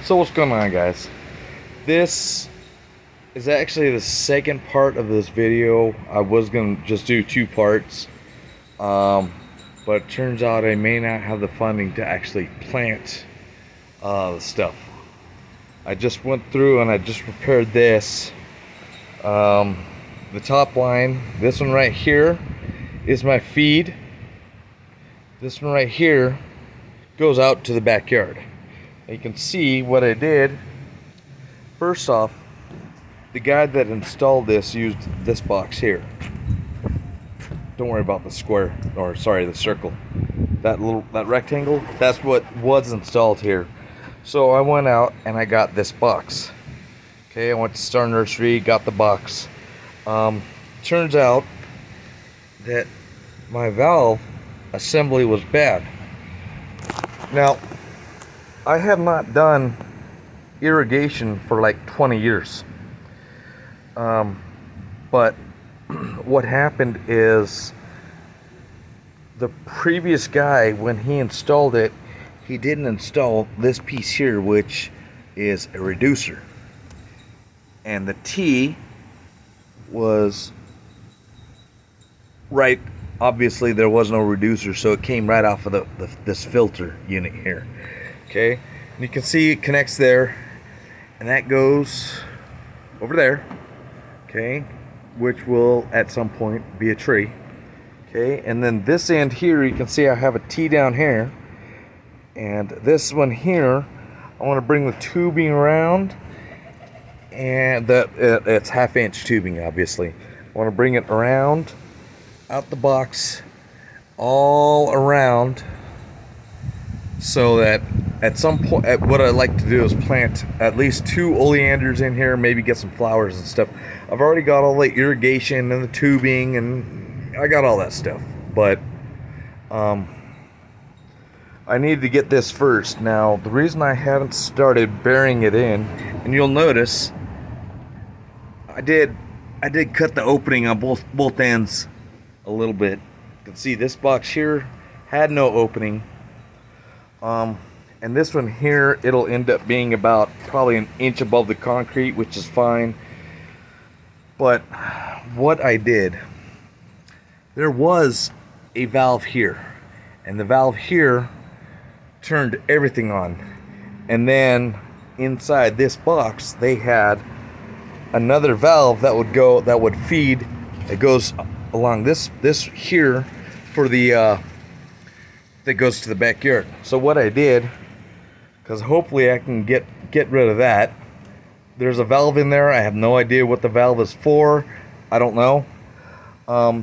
So what's going on, guys? This is actually the second part of this video. I was gonna just do two parts, but it turns out I may not have the funding to actually plant the stuff. I just went through and I just prepared this. The top line, this one right here, is my feed. This one right here goes out to the backyard. You can see what I did. First off, the guy that installed this used this box here. Don't worry about the square, or sorry, the circle. That rectangle, that's what was installed here. So I went out and I got this box. Okay, I went to Star Nursery, got the box. Turns out that my valve assembly was bad. Now, I have not done irrigation for like 20 years. But what happened is the previous guy, when he installed it, he didn't install this piece here, which is a reducer. And the T was right, obviously there was no reducer, so it came right off of this filter unit here. Okay, and you can see it connects there, and that goes over there, okay, which will at some point be a tree. Okay, and then this end here, you can see I have a T down here, and this one here, I want to bring the tubing around, and it's 1/2 inch tubing, obviously. I want to bring it around, out the box, all around, so that at some point, what I like to do is plant at least 2 oleanders in here, maybe get some flowers and stuff. I've already got all the irrigation and the tubing, and I got all that stuff, but I need to get this first. Now, the reason I haven't started burying it in, and you'll notice, I did cut the opening on both ends a little bit. You can see this box here had no opening. And this one here, it'll end up being about probably 1 inch above the concrete, which is fine. But what I did, there was a valve here, and the valve here turned everything on. And then inside this box, they had another valve that would feed. It goes along this here for the that goes to the backyard. So what I did, because hopefully I can get rid of that, there's a valve in there. I have no idea what the valve is for. I don't know.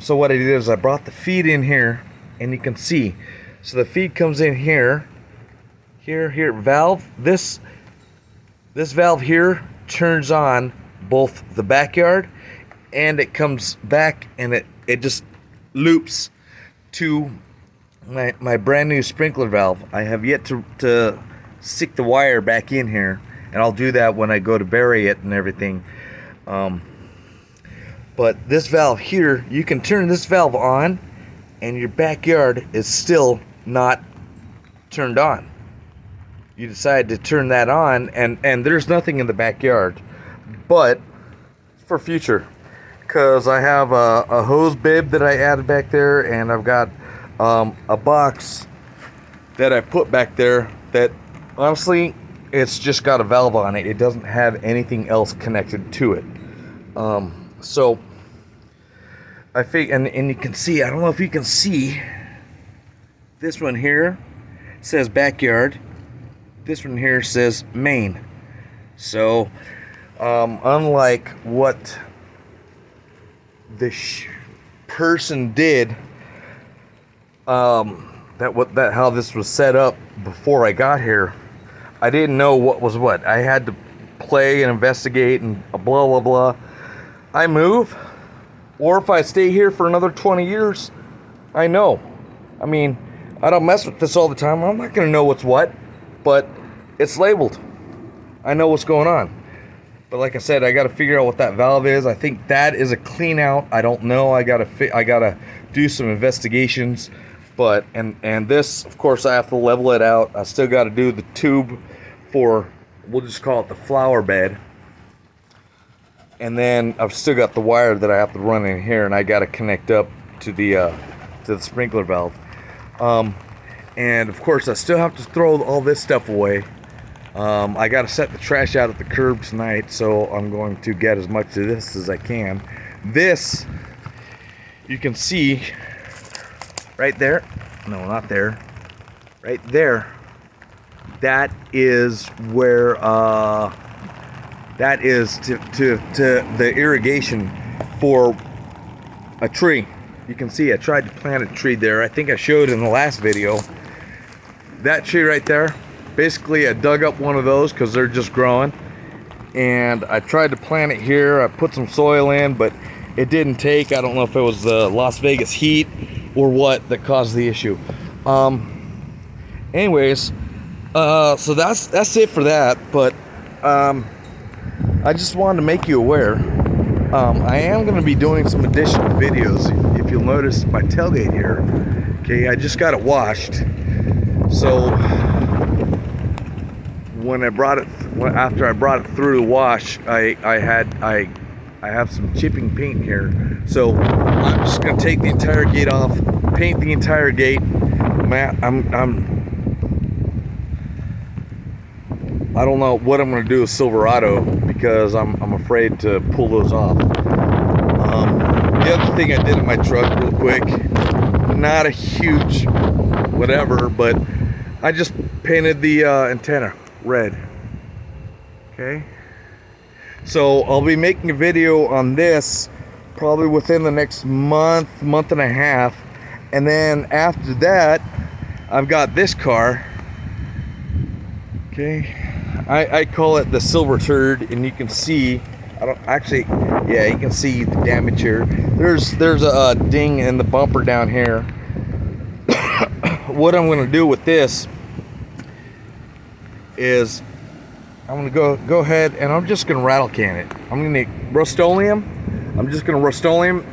So what I did is I brought the feed in here, and you can see, so the feed comes in here, valve. This valve here turns on both the backyard, and it comes back, and it just loops to my brand new sprinkler valve. I have yet to stick the wire back in here, and I'll do that when I go to bury it and everything. But this valve here, you can turn this valve on, and your backyard is still not turned on. You decide to turn that on, and there's nothing in the backyard, but for future, because I have a hose bib that I added back there, and I've got a box that I put back there that honestly, it's just got a valve on it. It doesn't have anything else connected to it. So I think, and you can see, I don't know if you can see, this one here says backyard. This one here says main. So unlike what the person did, how this was set up before I got here, I didn't know what was what. I had to play and investigate and blah blah blah. I move, or if I stay here for another 20 years, I know. I mean, I don't mess with this all the time. I'm not gonna know what's what, but it's labeled. I know what's going on. But like I said, I got to figure out what that valve is. I think that is a clean out. I don't know. I gotta do some investigations. But and this, of course, I have to level it out. I still got to do the tube for we'll just call it the flower bed. And then I've still got the wire that I have to run in here, and I got to connect up to the sprinkler valve. And of course I still have to throw all this stuff away. I got to set the trash out at the curb tonight, so I'm going to get as much of this as I can. This, you can see right there. No, not there. Right there. That is where that is to the irrigation for a tree. You can see I tried to plant a tree there. I think I showed in the last video. That tree right there, basically I dug up one of those because they're just growing, and I tried to plant it here. I put some soil in, but it didn't take. I don't know if it was the Las Vegas heat or what that caused the issue. Anyways, so that's it for that. But I just wanted to make you aware. I am going to be doing some additional videos. If you'll notice my tailgate here, okay, I just got it washed. So when I brought it, after I brought it through the wash, I have some chipping paint here. So I'm just going to take the entire gate off, paint the entire gate. I don't know what I'm going to do with Silverado because I'm afraid to pull those off. The other thing I did in my truck real quick, not a huge whatever, but I just painted the antenna red. Okay. So I'll be making a video on this probably within the next month and a half. And then after that, I've got this car. Okay. I call it the silver turd, and you can see, I don't actually, yeah, you can see the damage here. There's a ding in the bumper down here. What I'm going to do with this is I'm going to go ahead and I'm just going to rattle can it. I'm going to Rust-Oleum. I'm just going to Rust-Oleum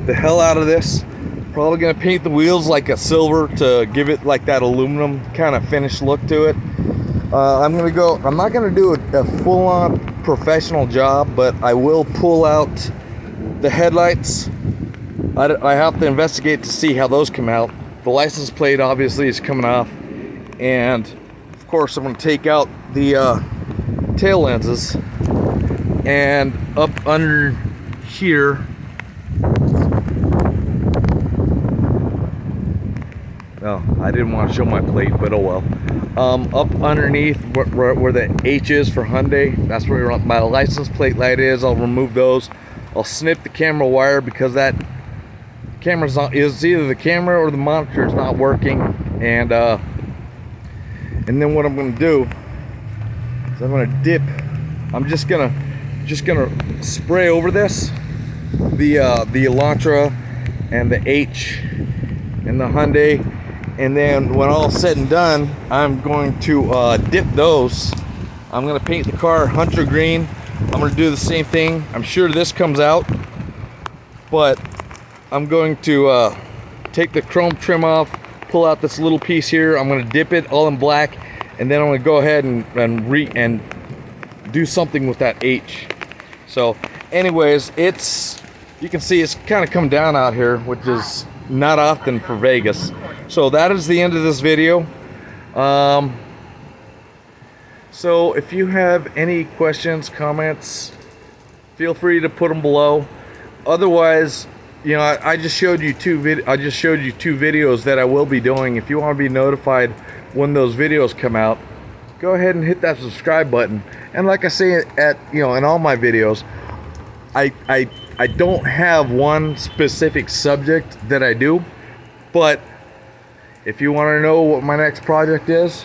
the hell out of this. Probably going to paint the wheels like a silver to give it like that aluminum kind of finished look to it. I'm not going to do a full-on professional job, but I will pull out the headlights. I have to investigate to see how those come out. The license plate obviously is coming off, and of course I'm going to take out the tail lenses, and up under here, oh, I didn't want to show my plate, but oh well. Up underneath where the H is for Hyundai, that's where my license plate light is. I'll remove those. I'll snip the camera wire because that camera's not, is either the camera or the monitor is not working. And then what I'm going to do is I'm going to dip. I'm just gonna spray over this the Elantra and the H and the Hyundai. And then when all's said and done, I'm going to dip those. I'm going to paint the car hunter green. I'm going to do the same thing. I'm sure this comes out, but I'm going to take the chrome trim off, pull out this little piece here. I'm going to dip it all in black, and then I'm going to go ahead and do something with that H. So anyways, you can see it's kind of come down out here, which is not often for Vegas. So that is the end of this video. So if you have any questions, comments, feel free to put them below. Otherwise, you know, I just showed you two videos that I will be doing. If you want to be notified when those videos come out, go ahead and hit that subscribe button. And like I say in all my videos, I don't have one specific subject that I do, but if you want to know what my next project is,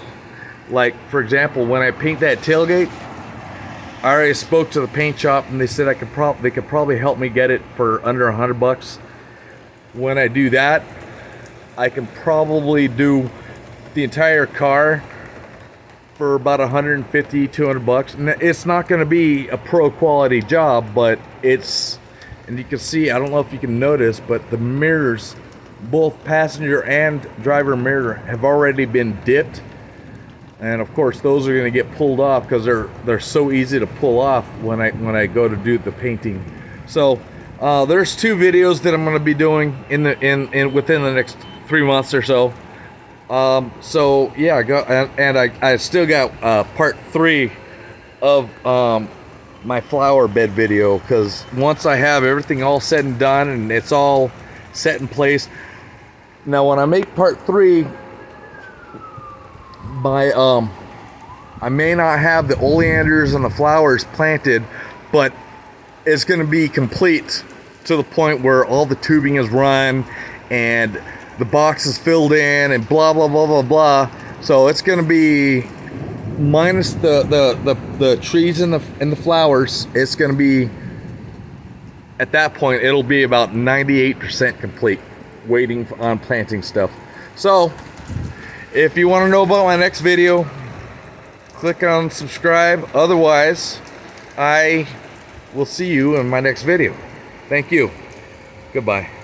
like for example, when I paint that tailgate, I already spoke to the paint shop and they said they could probably help me get it for under $100. When I do that, I can probably do the entire car for about 150, 200 bucks. And it's not going to be a pro quality job, but and you can see, I don't know if you can notice, but the mirrors, both passenger and driver mirror, have already been dipped. And of course those are going to get pulled off because they're so easy to pull off when I go to do the painting. So there's 2 videos that I'm going to be doing within the next 3 months or so. So yeah, I still got part 3 of my flower bed video, because once I have everything all said and done and it's all set in place, now when I make part 3, I may not have the oleanders and the flowers planted, but it's going to be complete to the point where all the tubing is run and the box is filled in and blah blah blah blah blah. So it's going to be minus the trees and the flowers. It's going to be, at that point it'll be about 98% complete, waiting on planting stuff. So if you want to know about my next video, click on subscribe. Otherwise, I will see you in my next video. Thank you. Goodbye.